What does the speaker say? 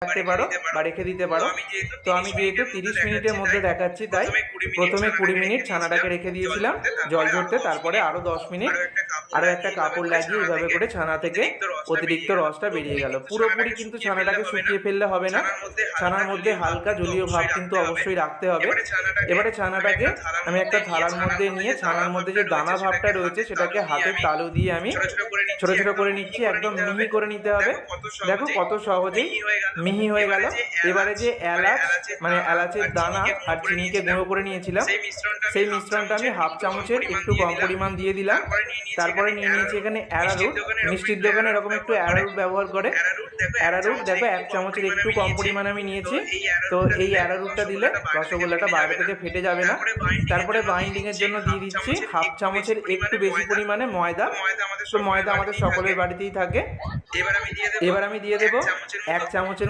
রাখতে পারো বা রেখে দিতে পারো। তো আমি যেহেতু 30 মিনিটের মধ্যে দেখাচ্ছি, তাই প্রথমে 20 মিনিট ছানাটাকে রেখে দিয়েছিলাম জল ঝরতে, তারপরে আরও 10 মিনিট আরও একটা কাপড় লাগিয়ে এইভাবে করে ছানা থেকে অতিরিক্ত রসটা বেরিয়ে গেল। পুরোপুরি কিন্তু ছানাটাকে শুকিয়ে ফেললে হবে না, ছানার মধ্যে হালকা জলীয় ভাব কিন্তু অবশ্যই রাখতে হবে। এবারে ছানাটাকে আমি একটা থালার মধ্যে নিয়ে ছানার মধ্যে যে দানা ভাবটা রয়েছে সেটাকে হাতের তালু দিয়ে আমি ছোট ছোট করে নিচ্ছি, একদম মিহি করে নিতে হবে। দেখো কত সহজেই মিহি হয়ে গেল। এবারে যে এলাচ মানে এলাচের দানা আর চিনিকে গুঁড়ো করে নিয়েছিলাম, সেই মিশ্রণটা আমি হাফ চামচের একটু কম পরিমাণ দিয়ে দিলাম। তারপরে নিয়ে নিয়েছি এখানে অ্যারারুট। মিষ্টির দোকানে এরকম একটু অ্যারারুট ব্যবহার করে, অ্যারারুট দেখো 1 চামচের একটু কম পরিমাণে আমি নিয়েছি। তো এই অ্যারারুটটা দিলে রসগোল্লাটা বাইরে থেকে ফেটে যাবে না। তারপরে বাইন্ডিংয়ের জন্য দিয়ে দিচ্ছি হাফ চামচের একটু বেশি পরিমাণে ময়দা। তো ময়দা আমাদের সকলের বাড়িতেই থাকে। এবার আমি দিয়ে দেবো 1 চামচের